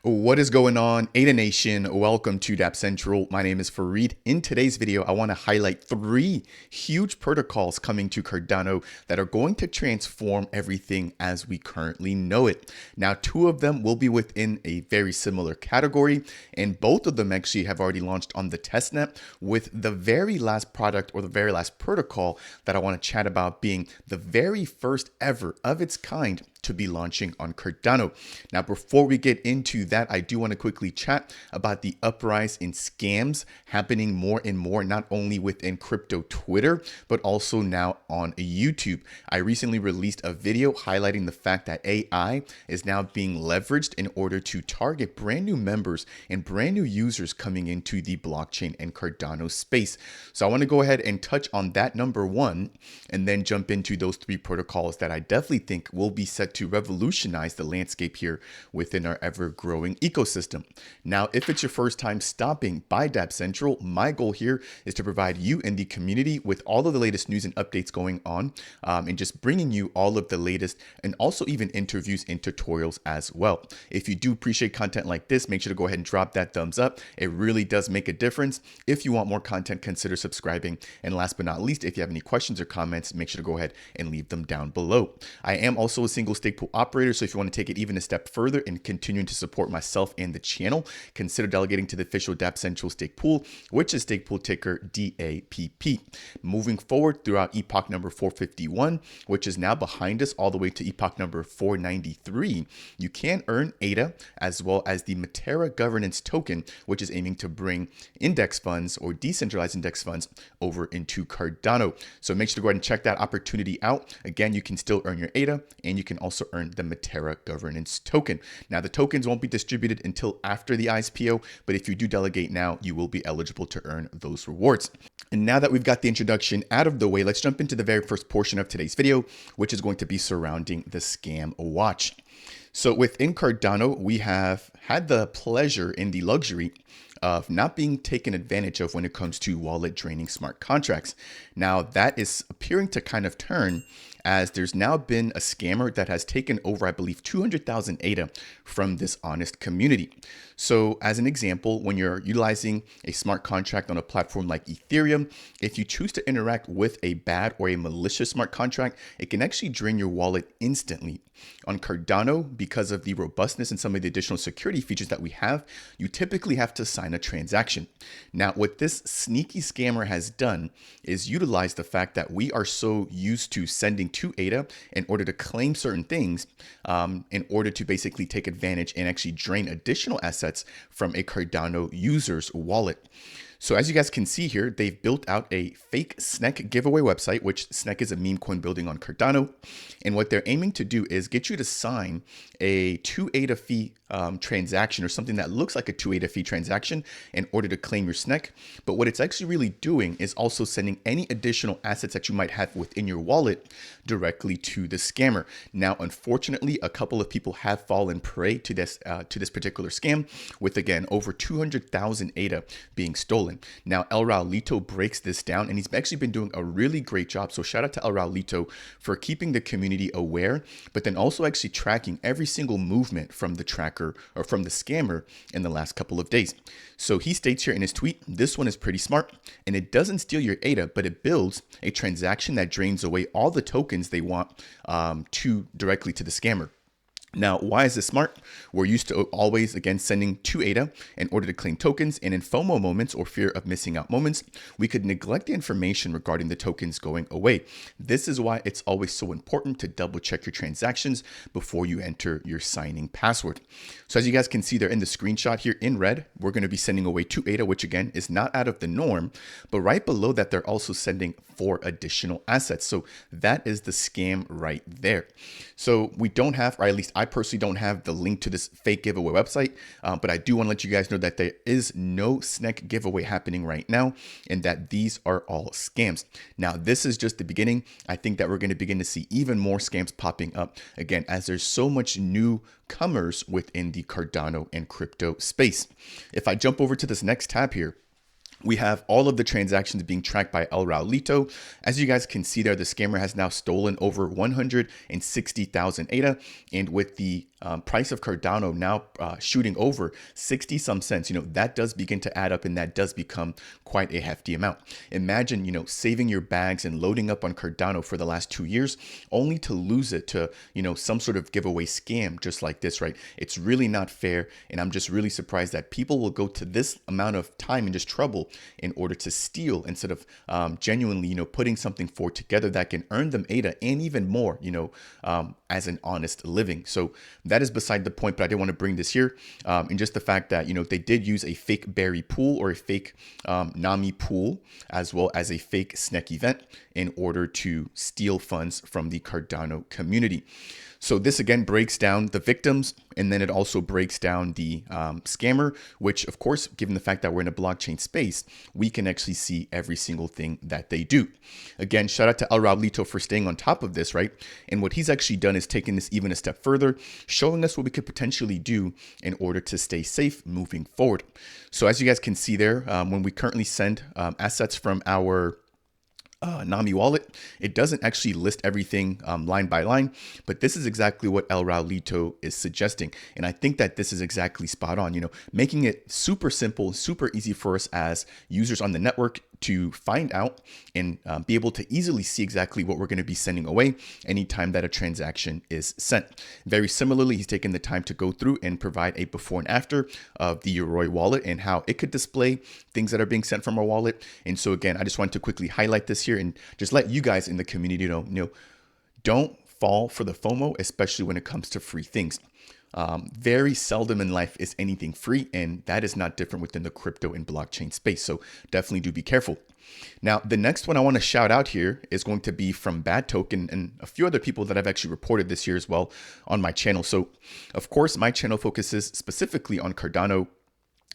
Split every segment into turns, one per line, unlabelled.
What is going on, Ada Nation? Welcome to Dapp Central. My name is Fareed. In today's video, I want to highlight three huge protocols coming to Cardano that are going to transform everything as we currently know it. Now, two of them will be within a very similar category, and both of them actually have already launched on the testnet, with the very last product or the very last protocol that I want to chat about being the very first ever of its kind to be launching on Cardano. Now, before we get into that, I do want to quickly chat about the uprise in scams happening more and more, not only within crypto Twitter, but also now on YouTube. I recently released a video highlighting the fact that AI is now being leveraged in order to target brand new members and brand new users coming into the blockchain and Cardano space. So I want to go ahead and touch on that number one, and then jump into those three protocols that I definitely think will be set to revolutionize the landscape here within our ever-growing ecosystem. Now, if it's your first time stopping by Dapp Central, my goal here is to provide you and the community with all of the latest news and updates going on, and just bringing you all of the latest, and also even interviews and tutorials as well. If you do appreciate content like this, make sure to go ahead and drop that thumbs up. It really does make a difference. If you want more content, consider subscribing. And last but not least, if you have any questions or comments, make sure to go ahead and leave them down below. I am also a single stake pool operator, so if you want to take it even a step further and continuing to support myself and the channel, consider delegating to the official Dapp Central stake pool, which is stake pool ticker DAPP. Moving forward throughout epoch number 451, which is now behind us, all the way to epoch number 493, you can earn ADA as well as the Matera governance token, which is aiming to bring index funds or decentralized index funds over into Cardano. So make sure to go ahead and check that opportunity out. Again, you can still earn your ADA, and you can also earn the Matera governance token. Now, the tokens won't be distributed until after the ISPO, but if you do delegate now, you will be eligible to earn those rewards. And now that we've got the introduction out of the way, let's jump into the very first portion of today's video, which is going to be surrounding the scam watch. So within Cardano, we have had the pleasure and the luxury of not being taken advantage of when it comes to wallet draining smart contracts. Now, that is appearing to kind of turn, as there's now been a scammer that has taken over, I believe, 200,000 ADA from this honest community. So as an example, when you're utilizing a smart contract on a platform like Ethereum, if you choose to interact with a bad or a malicious smart contract, it can actually drain your wallet instantly. On Cardano, because of the robustness and some of the additional security features that we have, you typically have to sign a transaction. Now, what this sneaky scammer has done is utilize the fact that we are so used to sending to ADA in order to claim certain things, in order to basically take advantage and actually drain additional assets from a Cardano user's wallet. So as you guys can see here, they've built out a fake SNEC giveaway website, which SNEC is a meme coin building on Cardano. And what they're aiming to do is get you to sign a 2 ADA fee transaction, or something that looks like a 2 ADA fee transaction, in order to claim your SNEC. But what it's actually really doing is also sending any additional assets that you might have within your wallet directly to the scammer. Now, unfortunately, a couple of people have fallen prey to this particular scam, with, again, over 200,000 ADA being stolen. Now, El Raulito breaks this down, and he's actually been doing a really great job. So shout out to El Raulito for keeping the community aware, but then also actually tracking every single movement from the tracker or from the scammer in the last couple of days. So he states here in his tweet, this one is pretty smart, and it doesn't steal your ADA, but it builds a transaction that drains away all the tokens they want directly to the scammer. Now, why is this smart? We're used to always, again, sending to ADA in order to claim tokens, and in FOMO moments, or fear of missing out moments, we could neglect the information regarding the tokens going away. This is why it's always so important to double check your transactions before you enter your signing password. So as you guys can see there in the screenshot here in red, we're going to be sending away 2 ADA, which again is not out of the norm, but right below that, they're also sending 4 additional assets. So that is the scam right there. So we don't have, or at least I personally don't have, the link to this fake giveaway website, but I do want to let you guys know that there is no SNEC giveaway happening right now, and that these are all scams. Now, this is just the beginning. I think that we're going to begin to see even more scams popping up, again, as there's so much newcomers within the Cardano and crypto space. If I jump over to this next tab here, we have all of the transactions being tracked by El Raulito. As you guys can see there, the scammer has now stolen over 160,000 ADA. And with the price of Cardano now shooting over 60 some cents, that does begin to add up, and that does become quite a hefty amount. Imagine, saving your bags and loading up on Cardano for the last 2 years, only to lose it to, some sort of giveaway scam just like this, right? It's really not fair. And I'm just really surprised that people will go to this amount of time and just trouble in order to steal instead of genuinely, putting something forward together that can earn them ADA and even more, as an honest living. So that is beside the point, but I did want to bring this here. And just the fact that, they did use a fake berry pool or a fake NAMI pool, as well as a fake SNEC event in order to steal funds from the Cardano community. So this again breaks down the victims, and then it also breaks down the scammer, which of course, given the fact that we're in a blockchain space, we can actually see every single thing that they do. Again, shout out to El Raulito for staying on top of this, right? And what he's actually done is taken this even a step further, showing us what we could potentially do in order to stay safe moving forward. So as you guys can see there, when we currently send assets from our NAMI wallet, it doesn't actually list everything line by line, but this is exactly what El Raulito is suggesting. And I think that this is exactly spot on, making it super simple, super easy for us as users on the network to find out and be able to easily see exactly what we're going to be sending away anytime that a transaction is sent. Very similarly, he's taken the time to go through and provide a before and after of the Yoroi wallet and how it could display things that are being sent from our wallet. And so again, I just wanted to quickly highlight this here and just let you guys in the community know, don't fall for the FOMO, especially when it comes to free things. Very seldom in life is anything free, and that is not different within the crypto and blockchain space. So definitely do be careful. Now, the next one I want to shout out here is going to be from Bad Token and a few other people that I've actually reported this year as well on my channel. So of course, my channel focuses specifically on Cardano,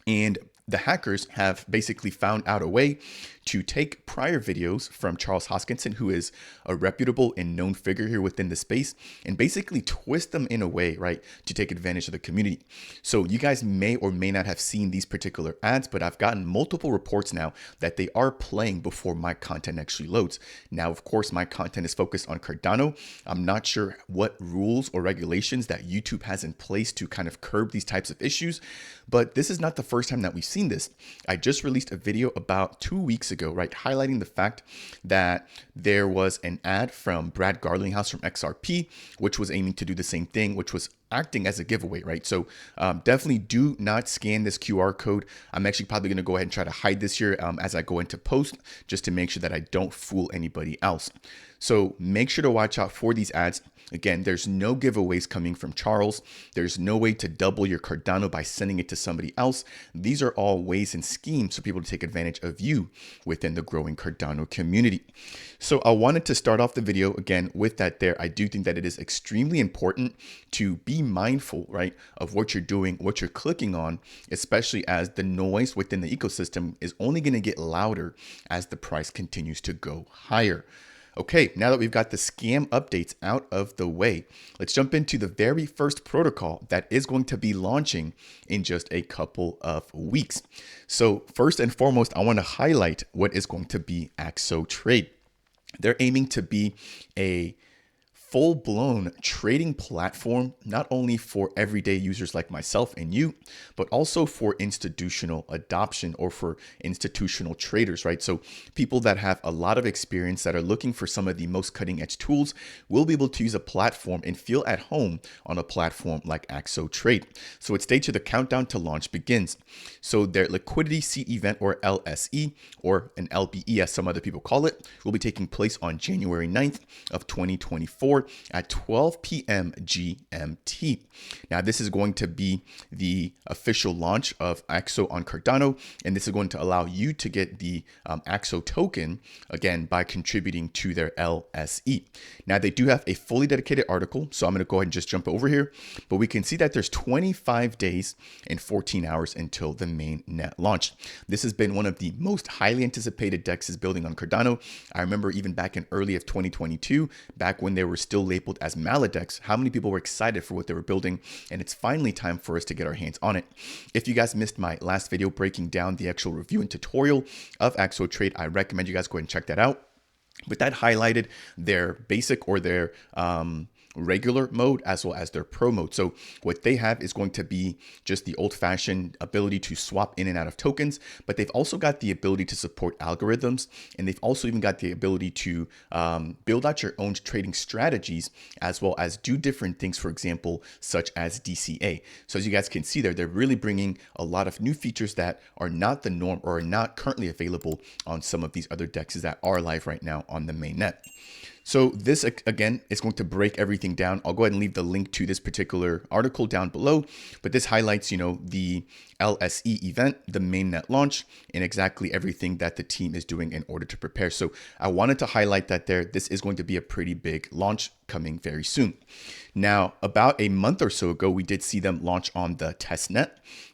and the hackers have basically found out a way to take prior videos from Charles Hoskinson, who is a reputable and known figure here within the space, and basically twist them in a way, right, to take advantage of the community. So you guys may or may not have seen these particular ads, but I've gotten multiple reports now that they are playing before my content actually loads. Now, of course, my content is focused on Cardano. I'm not sure what rules or regulations that YouTube has in place to kind of curb these types of issues, but this is not the first time that we've seen this. I just released a video about 2 weeks ago, right, highlighting the fact that there was an ad from Brad Garlinghouse from XRP, which was aiming to do the same thing, which was acting as a giveaway, right? So definitely do not scan this QR code. I'm actually probably going to go ahead and try to hide this here as I go into post, just to make sure that I don't fool anybody else. So make sure to watch out for these ads. Again, there's no giveaways coming from Charles. There's no way to double your Cardano by sending it to somebody else. These are all ways and schemes for people to take advantage of you within the growing Cardano community. So I wanted to start off the video again with that there. I do think that it is extremely important to be mindful, right, of what you're doing, what you're clicking on, especially as the noise within the ecosystem is only going to get louder as the price continues to go higher. Okay, now that we've got the scam updates out of the way, let's jump into the very first protocol that is going to be launching in just a couple of weeks. So first and foremost, I want to highlight what is going to be Axo Trade. They're aiming to be a full-blown trading platform, not only for everyday users like myself and you, but also for institutional adoption or for institutional traders, right? So people that have a lot of experience that are looking for some of the most cutting-edge tools will be able to use a platform and feel at home on a platform like Axo Trade. So it states here the countdown to launch begins. So their liquidity seed event, or LSE, or an LBE as some other people call it, will be taking place on January 9th of 2024 at 12 p.m. GMT. Now, this is going to be the official launch of Axo on Cardano, and this is going to allow you to get the Axo token, again, by contributing to their LSE. Now, they do have a fully dedicated article, so I'm going to go ahead and just jump over here, but we can see that there's 25 days and 14 hours until the mainnet launch. This has been one of the most highly anticipated DEXs building on Cardano. I remember even back in early of 2022, back when they were still labeled as Maladex, how many people were excited for what they were building, and it's finally time for us to get our hands on it. If you guys missed my last video breaking down the actual review and tutorial of Axo Trade, I recommend you guys go ahead and check that out. But that highlighted their basic or their regular mode as well as their pro mode. So what they have is going to be just the old-fashioned ability to swap in and out of tokens, but they've also got the ability to support algorithms, and they've also even got the ability to build out your own trading strategies as well as do different things, for example, such as DCA. So as you guys can see there, they're really bringing a lot of new features that are not the norm or are not currently available on some of these other dexes that are live right now on the mainnet. So this, again, is going to break everything down. I'll go ahead and leave the link to this particular article down below, but this highlights, the LSE event, the mainnet launch, and exactly everything that the team is doing in order to prepare. So I wanted to highlight that there. This is going to be a pretty big launch coming very soon. Now, about a month or so ago, we did see them launch on the testnet,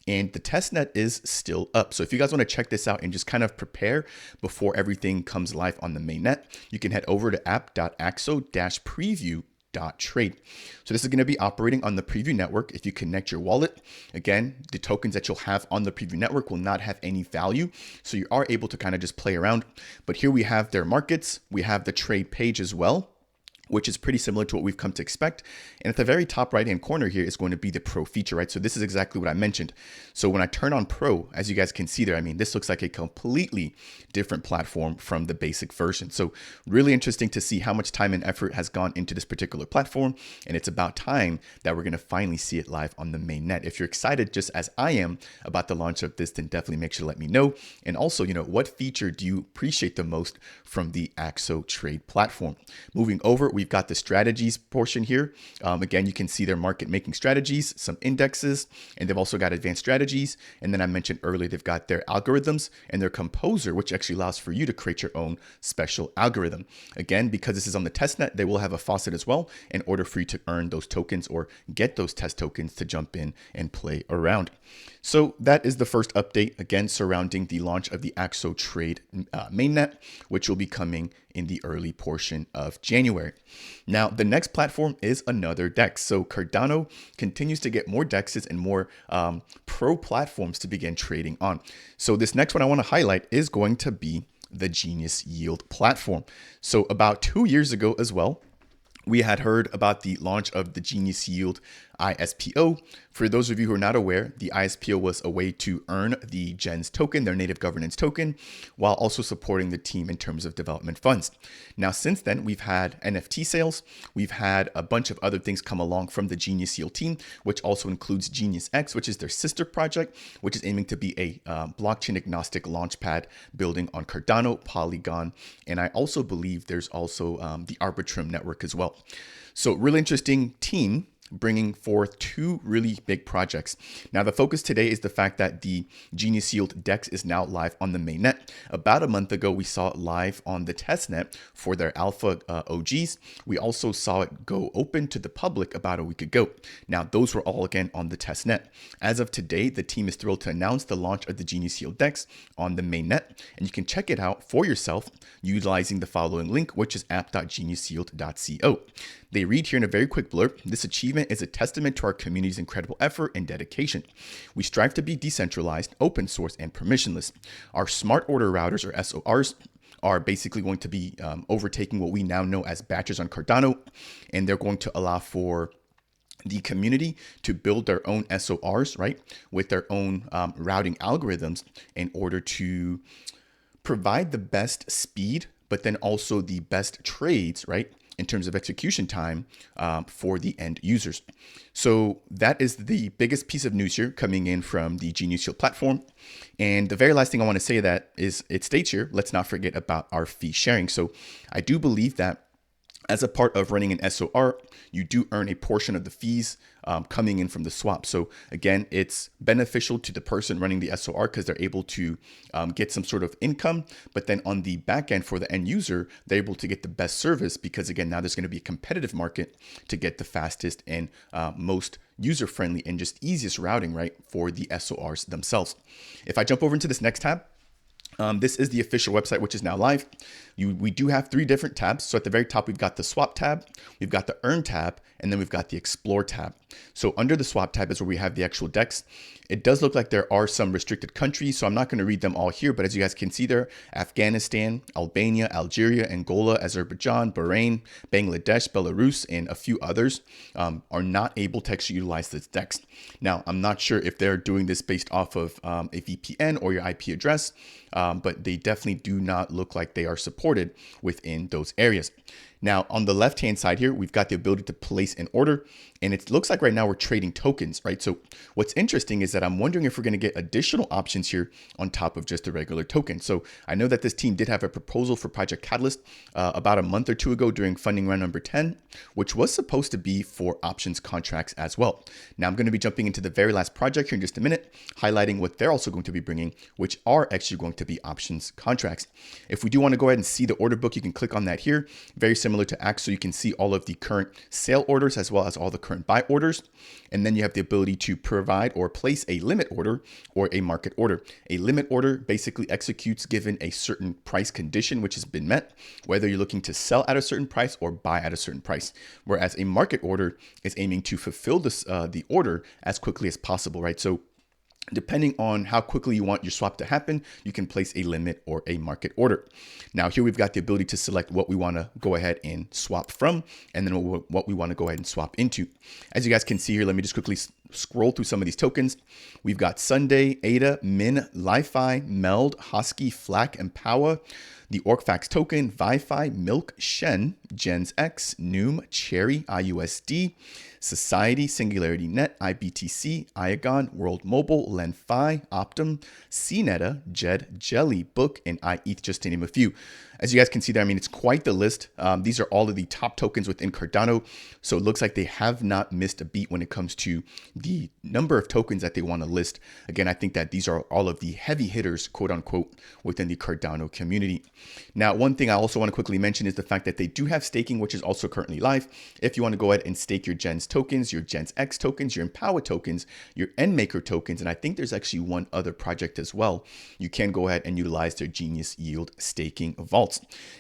and the testnet is still up. So if you guys want to check this out and just kind of prepare before everything comes live on the mainnet, you can head over to app.axo-preview.trade. So this is going to be operating on the preview network. If you connect your wallet, again, the tokens that you'll have on the preview network will not have any value. So you are able to kind of just play around. But here we have their markets. We have the trade page as well, which is pretty similar to what we've come to expect. And at the very top right-hand corner here is going to be the Pro feature, right? So this is exactly what I mentioned. So when I turn on Pro, as you guys can see there, I mean, this looks like a completely different platform from the basic version. So really interesting to see how much time and effort has gone into this particular platform. And it's about time that we're going to finally see it live on the mainnet. If you're excited, just as I am, about the launch of this, then definitely make sure to let me know. And also, what feature do you appreciate the most from the Axo Trade platform? Moving over, we've got the strategies portion here. Again, you can see their market making strategies, some indexes, and they've also got advanced strategies. And then I mentioned earlier, they've got their algorithms and their composer, which actually allows for you to create your own special algorithm. Again, because this is on the testnet, they will have a faucet as well in order for you to earn those tokens or get those test tokens to jump in and play around. So that is the first update, again, surrounding the launch of the Axo Trade mainnet, which will be coming in the early portion of January. Now, the next platform is another DEX. So Cardano continues to get more DEXs and more pro platforms to begin trading on. So this next one I want to highlight is going to be the Genius Yield platform. So about 2 years ago as well, we had heard about the launch of the Genius Yield ISPO. For those of you who are not aware, the ISPO was a way to earn the GENS token, their native governance token, while also supporting the team in terms of development funds. Now, since then, we've had NFT sales. We've had a bunch of other things come along from the Genius Yield team, which also includes Genius X, which is their sister project, which is aiming to be a blockchain agnostic launchpad building on Cardano, Polygon, and I also believe there's also the Arbitrum network as well. So really interesting team bringing forth two really big projects. Now, the focus today is the fact that the Genius Yield DEX is now live on the mainnet. About a month ago, we saw it live on the testnet for their alpha OGs. We also saw it go open to the public about a week ago. Now, those were all again on the testnet. As of today, the team is thrilled to announce the launch of the Genius Yield DEX on the mainnet, and you can check it out for yourself utilizing the following link, which is app.geniusyield.co. They read here in a very quick blurb, "This achievement is a testament to our community's incredible effort and dedication. We strive to be decentralized, open source, and permissionless. Our smart order routers, or SORs, are basically going to be overtaking what we now know as batches on Cardano, and they're going to allow for the community to build their own SORs, right, with their own routing algorithms in order to provide the best speed, but then also the best trades, right, in terms of execution time for the end users." So that is the biggest piece of news here coming in from the Genius Yield platform. And the very last thing I want to say that is, it states here, let's not forget about our fee sharing. So I do believe that as a part of running an SOR, you do earn a portion of the fees coming in from the swap. So again, it's beneficial to the person running the SOR because they're able to get some sort of income. But then on the back end for the end user, they're able to get the best service because again, now there's going to be a competitive market to get the fastest and most user-friendly and just easiest routing, right, for the SORs themselves. If I jump over into this next tab, this is the official website, which is now live. We do have 3 different tabs. So at the very top, we've got the swap tab, we've got the earn tab, and then we've got the Explore tab. So under the Swap tab is where we have the actual DEX. It does look like there are some restricted countries, so I'm not going to read them all here, but as you guys can see there, Afghanistan, Albania, Algeria, Angola, Azerbaijan, Bahrain, Bangladesh, Belarus, and a few others are not able to actually utilize this DEX. Now, I'm not sure if they're doing this based off of a VPN or your IP address, but they definitely do not look like they are supported within those areas. Now, on the left-hand side here, we've got the ability to place an order, and it looks like right now we're trading tokens, right? So what's interesting is that I'm wondering if we're going to get additional options here on top of just a regular token. So I know that this team did have a proposal for Project Catalyst about a month or two ago during funding round number 10, which was supposed to be for options contracts as well. Now I'm going to be jumping into the very last project here in just a minute, highlighting what they're also going to be bringing, which are actually going to be options contracts. If we do want to go ahead and see the order book, you can click on that here. Very similar to Axo, you can see all of the current sale orders as well as all the current buy orders. And then you have the ability to provide or place a limit order or a market order. A limit order basically executes given a certain price condition which has been met, whether you're looking to sell at a certain price or buy at a certain price. Whereas a market order is aiming to fulfill this, the order as quickly as possible, right? So depending on how quickly you want your swap to happen, you can place a limit or a market order. Now here we've got the ability to select what we want to go ahead and swap from, and then what we want to go ahead and swap into. As you guys can see here, let me just quickly scroll through some of these tokens. We've got Sunday, ADA, Min, Li-Fi, Meld, Husky, Flack, and Power, the OrcFax token, Wi-Fi, Milk, Shen, Gens X, Noom, Cherry, IUSD, Society, Singularity Net, IBTC, Iagon, World Mobile, Lenfi, Optum, CNETA, Jed, Jelly, Book, and iETH, just to name a few. As you guys can see there, I mean, it's quite the list. These are all of the top tokens within Cardano. So it looks like they have not missed a beat when it comes to the number of tokens that they want to list. Again, I think that these are all of the heavy hitters, quote unquote, within the Cardano community. Now, one thing I also want to quickly mention is the fact that they do have staking, which is also currently live. If you want to go ahead and stake your Gens tokens, your Gens X tokens, your Empower tokens, your Endmaker tokens, and I think there's actually one other project as well, you can go ahead and utilize their Genius Yield staking vault.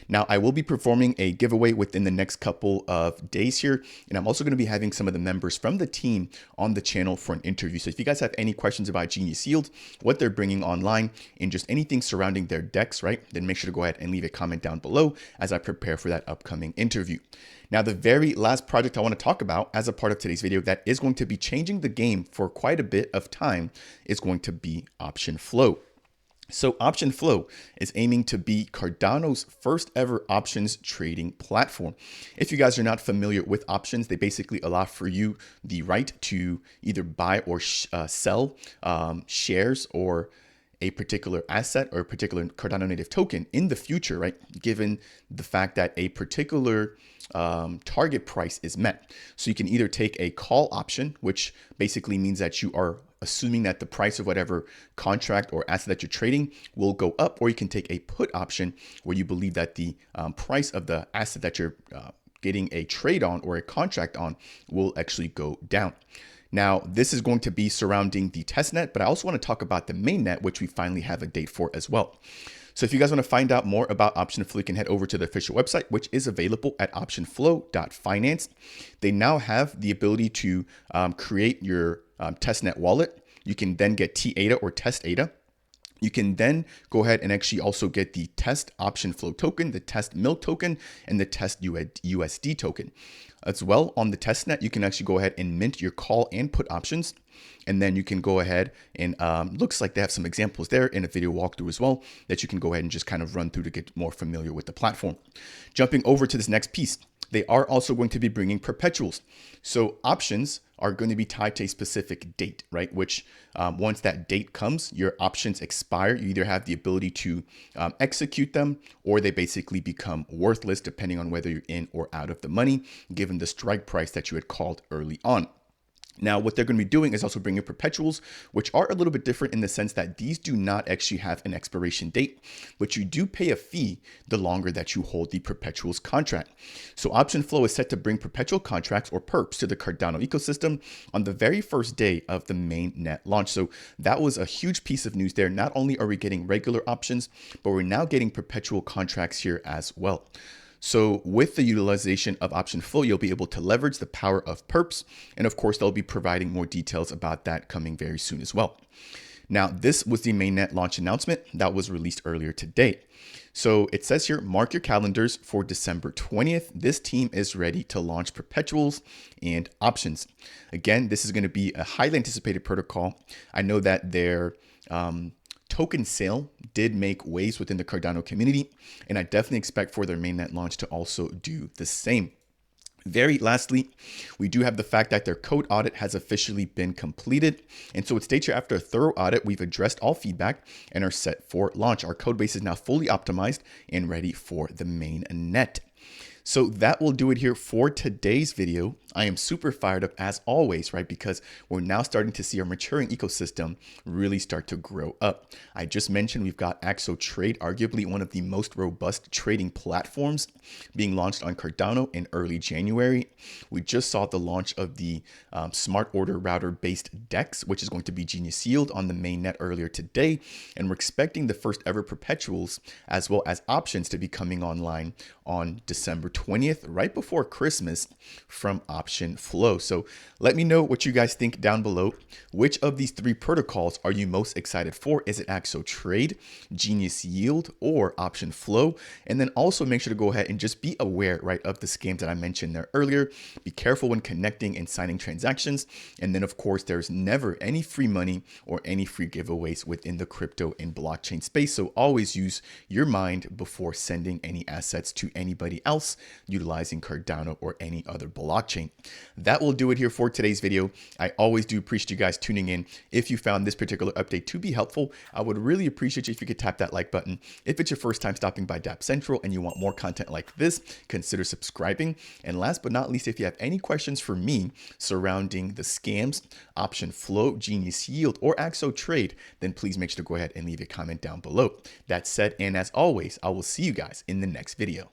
Now, I will be performing a giveaway within the next couple of days here, and I'm also going to be having some of the members from the team on the channel for an interview. So if you guys have any questions about Genius Yield, what they're bringing online, and just anything surrounding their DEX, right, then make sure to go ahead and leave a comment down below as I prepare for that upcoming interview. Now, the very last project I want to talk about as a part of today's video that is going to be changing the game for quite a bit of time is going to be OptionFlow. So OptionFlow is aiming to be Cardano's first ever options trading platform. If you guys are not familiar with options, they basically allow for you the right to either buy or sell shares or a particular asset or a particular Cardano native token in the future, right? Given the fact that a particular target price is met. So you can either take a call option, which basically means that you are assuming that the price of whatever contract or asset that you're trading will go up, or you can take a put option where you believe that the price of the asset that you're getting a trade on or a contract on will actually go down. Now, this is going to be surrounding the testnet, but I also want to talk about the mainnet, which we finally have a date for as well. So if you guys want to find out more about OptionFlow, you can head over to the official website, which is available at optionflow.finance. They now have the ability to create your testnet wallet. You can then get TADA or Test ADA. You can then go ahead and actually also get the Test OptionFlow token, the Test Milk token, and the Test USD token. As well, on the testnet, you can actually go ahead and mint your call and put options. And then you can go ahead and looks like they have some examples there in a video walkthrough as well that you can go ahead and just kind of run through to get more familiar with the platform. Jumping over to this next piece, they are also going to be bringing perpetuals. So options are going to be tied to a specific date, right? Which once that date comes, your options expire. You either have the ability to execute them, or they basically become worthless depending on whether you're in or out of the money, given the strike price that you had called early on. Now, what they're going to be doing is also bringing perpetuals, which are a little bit different in the sense that these do not actually have an expiration date, but you do pay a fee the longer that you hold the perpetuals contract. So OptionFlow is set to bring perpetual contracts or perps to the Cardano ecosystem on the very first day of the Mainnet launch. So that was a huge piece of news there. Not only are we getting regular options, but we're now getting perpetual contracts here as well. So with the utilization of OptionFlow, you'll be able to leverage the power of perps. And of course, they'll be providing more details about that coming very soon as well. Now, this was the mainnet launch announcement that was released earlier today. So it says here, mark your calendars for December 20th. This team is ready to launch perpetuals and options. Again, this is going to be a highly anticipated protocol. I know that their token sale did make waves within the Cardano community, and I definitely expect for their mainnet launch to also do the same. Very lastly, we do have the fact that their code audit has officially been completed. And so it states here, after a thorough audit, we've addressed all feedback and are set for launch. Our code base is now fully optimized and ready for the mainnet. So that will do it here for today's video. I am super fired up as always, right? Because we're now starting to see our maturing ecosystem really start to grow up. I just mentioned we've got Axo Trade, arguably one of the most robust trading platforms, being launched on Cardano in early January. We just saw the launch of the smart order router based DEX, which is going to be genius yield on the mainnet earlier today. And we're expecting the first ever perpetuals as well as options to be coming online on December 20th, right before Christmas, from OptionFlow. So let me know what you guys think down below. Which of these three protocols are you most excited for? Is it Axo Trade, Genius Yield, or OptionFlow? And then also make sure to go ahead and just be aware, right, of the scams that I mentioned there earlier. Be careful when connecting and signing transactions. And then of course, there's never any free money or any free giveaways within the crypto and blockchain space. So always use your mind before sending any assets to anybody else utilizing Cardano or any other blockchain. That will do it here for today's video. I always do appreciate you guys tuning in. If you found this particular update to be helpful, I would really appreciate you if you could tap that like button. If it's your first time stopping by Dapp Central and you want more content like this, consider subscribing. And last but not least, if you have any questions for me surrounding the scams, OptionFlow, Genius Yield, or Axo Trade, then please make sure to go ahead and leave a comment down below. That said, and as always, I will see you guys in the next video.